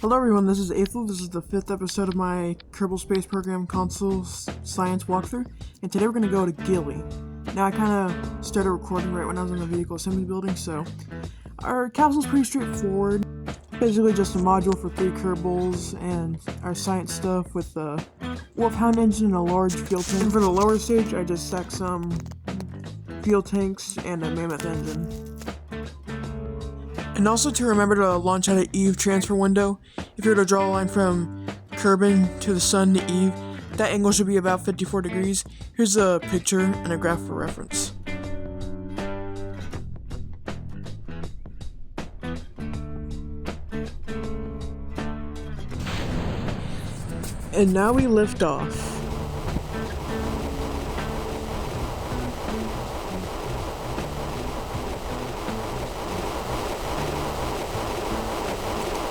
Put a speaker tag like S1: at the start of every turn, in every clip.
S1: Hello everyone, this is Aethel. This is the 5th episode of my Kerbal Space Program console science walkthrough, and today we're going to go to Gilly. Now I kind of started recording right when I was in the vehicle assembly building, so our capsule's pretty straightforward. Basically just a module for 3 Kerbals and our science stuff with the Wolfhound engine and a large fuel tank. And for the lower stage, I just stacked some fuel tanks and a mammoth engine. And also to remember to launch out of Eve transfer window. If you were to draw a line from Kerbal to the sun to Eve, that angle should be about 54 degrees. Here's a picture and a graph for reference. And now we lift off.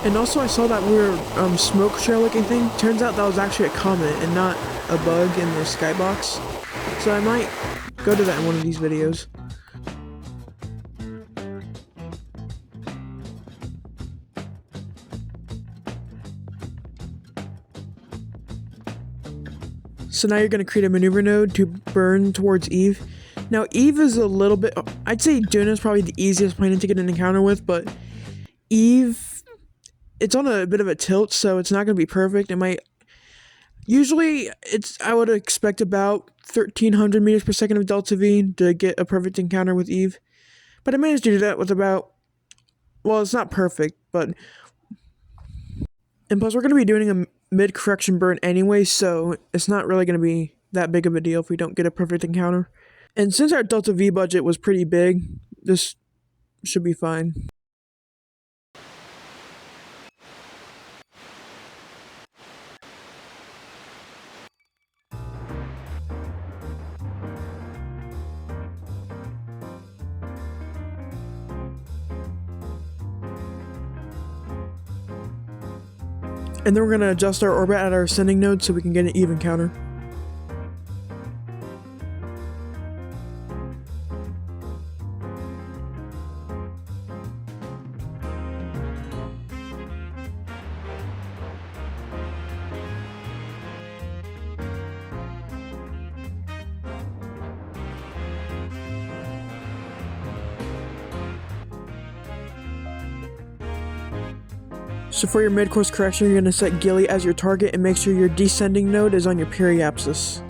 S1: And also I saw that weird smoke trail looking thing. Turns out that was actually a comet and not a bug in the skybox. So I might go to that in one of these videos. So now you're going to create a maneuver node to burn towards Eve. Now Eve is a little bit, I'd say Duna is probably the easiest planet to get an encounter with, but Eve, it's on a bit of a tilt, so it's not going to be perfect. It might, usually I would expect about 1300 meters per second of delta V to get a perfect encounter with Eve. But I managed to do that with about, well, it's not perfect, but, and plus we're going to be doing a mid-correction burn anyway, so it's not really going to be that big of a deal if we don't get a perfect encounter. And since our delta V budget was pretty big, this should be fine. And then we're going to adjust our orbit at our ascending node so we can get an even counter. So for your mid-course correction, you're going to set Gilly as your target and make sure your descending node is on your periapsis.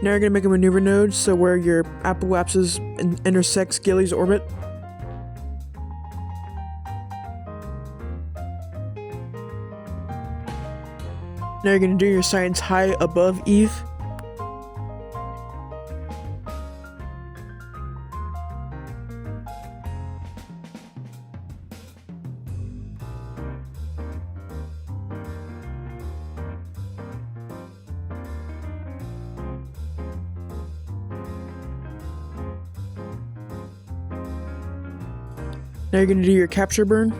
S1: Now you're going to make a maneuver node, so where your apoapsis intersects Gilly's orbit. Now you're going to do your science high above Eve. Now you're going to do your capture burn.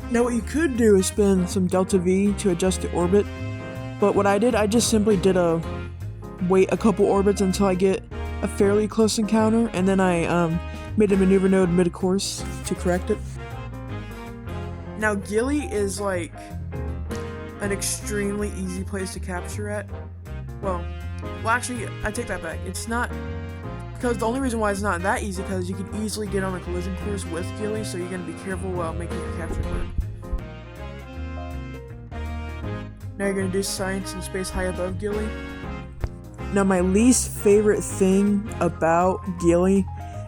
S1: Now what you could do is spend some delta V to adjust the orbit, but what I did, I just simply did wait a couple orbits until I get a fairly close encounter, and then I made a maneuver node mid-course to correct it. Now Gilly is like an extremely easy place to capture at. Well, actually, I take that back. It's not Because the only reason why it's not that easy, because you can easily get on a collision course with Gilly, so you're going to be careful while making your capture burn. Now you're going to do science and space high above Gilly. Now my least favorite thing about Gilly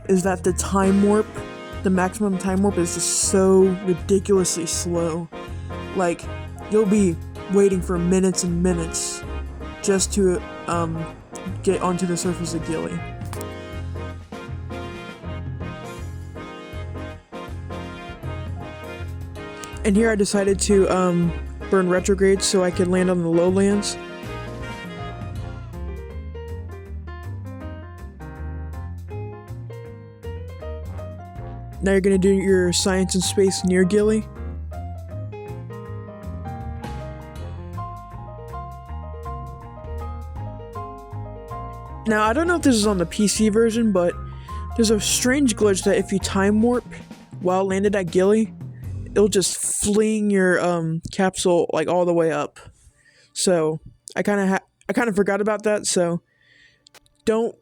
S1: is that the time warp, the maximum time warp, is just so ridiculously slow. Like, you'll be waiting for minutes and minutes just to get onto the surface of Gilly. And here I decided to burn retrograde so I could land on the lowlands. Now you're going to do your science and space near Gilly. Now, I don't know if this is on the PC version, but there's a strange glitch that if you time warp while landed at Gilly, it'll just fling your capsule like all the way up. So I kind of forgot about that. So don't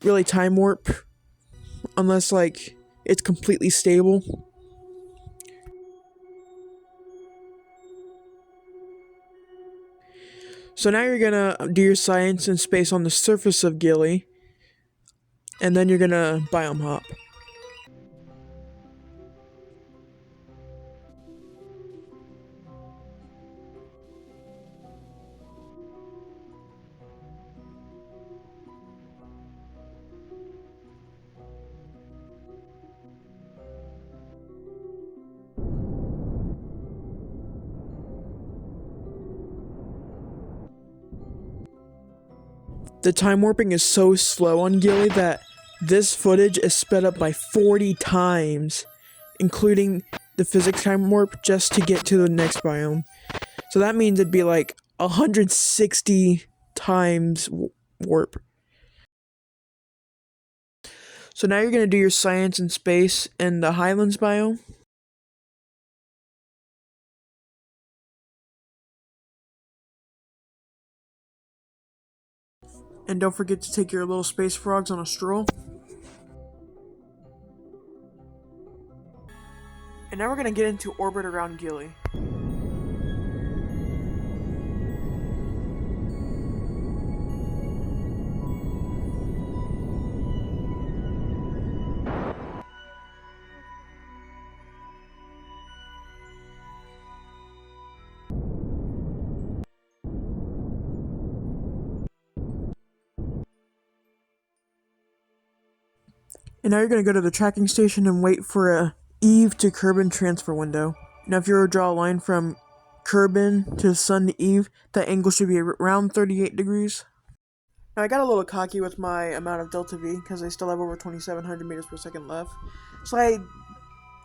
S1: really time warp unless like it's completely stable. So now you're gonna do your science and space on the surface of Gilly, and then you're gonna biome hop. The time warping is so slow on Gilly that this footage is sped up by 40 times, including the physics time warp, just to get to the next biome. So that means it'd be like 160 times warp. So now you're going to do your science and space in the Highlands biome. And don't forget to take your little space frogs on a stroll. And now we're going to get into orbit around Gilly. And now you're going to go to the tracking station and wait for a Eve to Kerbin transfer window. Now if you were to draw a line from Kerbin to Sun to Eve, that angle should be around 38 degrees. Now I got a little cocky with my amount of delta V because I still have over 2,700 meters per second left. So I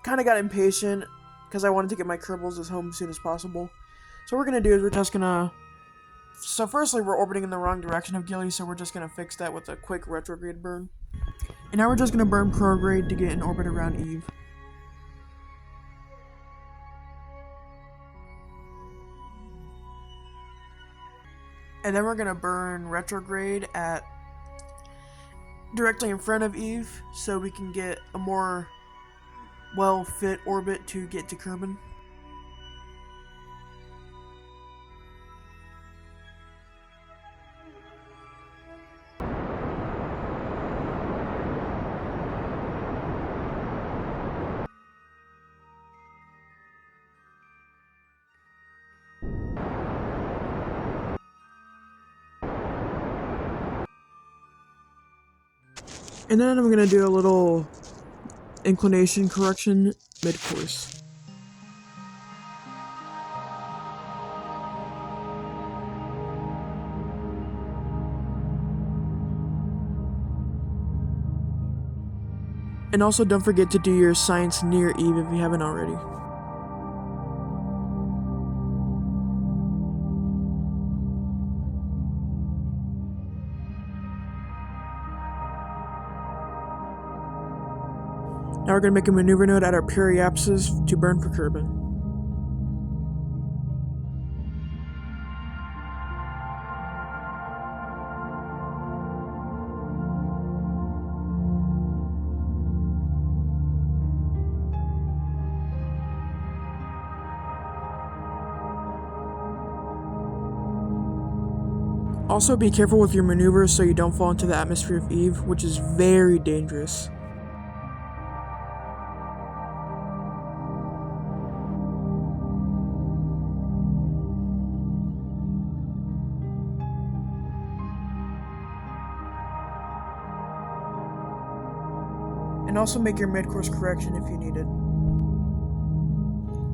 S1: kind of got impatient because I wanted to get my Kerbals home as soon as possible. So what we're going to do is we're just going to... So firstly, we're orbiting in the wrong direction of Gilly, so we're just going to fix that with a quick retrograde burn. And now we're just going to burn prograde to get in orbit around Eve. And then we're going to burn retrograde at directly in front of Eve, so we can get a more well-fit orbit to get to Kerbin. And then I'm gonna do a little inclination correction mid-course. And also don't forget to do your science near Eve if you haven't already. Now we're going to make a maneuver node at our periapsis to burn for Kerbin. Also, be careful with your maneuvers so you don't fall into the atmosphere of Eve, which is very dangerous. And also make your mid-course correction if you need it.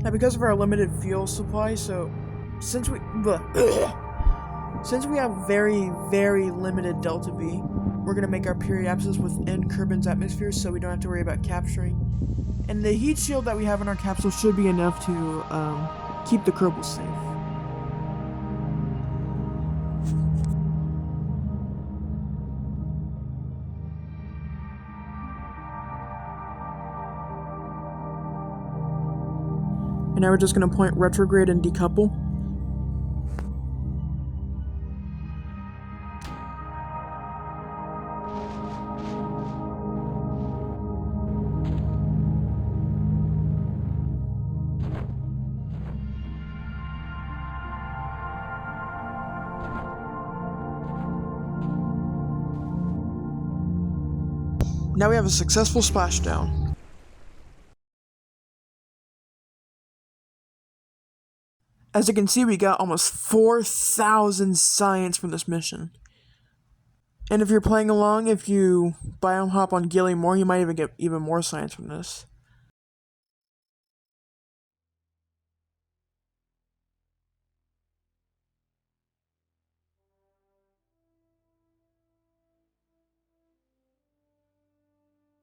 S1: Now, because of our limited fuel supply, since we have very, very limited delta V, we're gonna make our period abscess within Kerbin's atmosphere, so we don't have to worry about capturing. And the heat shield that we have in our capsule should be enough to keep the Kerbal safe. And now we're just going to point retrograde and decouple. Now we have a successful splashdown. As you can see, we got almost 4,000 science from this mission. And if you're playing along, if you biome hop on Gilly more, you might even get even more science from this.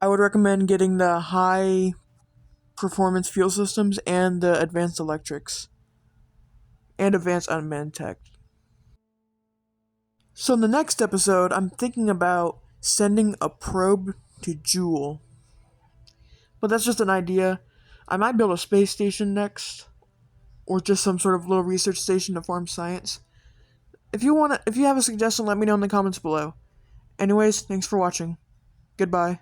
S1: I would recommend getting the high performance fuel systems and the advanced electrics. And advanced unmanned tech. So in the next episode, I'm thinking about sending a probe to Jewel. But that's just an idea. I might build a space station next, or just some sort of little research station to farm science. If you have a suggestion, let me know in the comments below. Anyways, thanks for watching. Goodbye.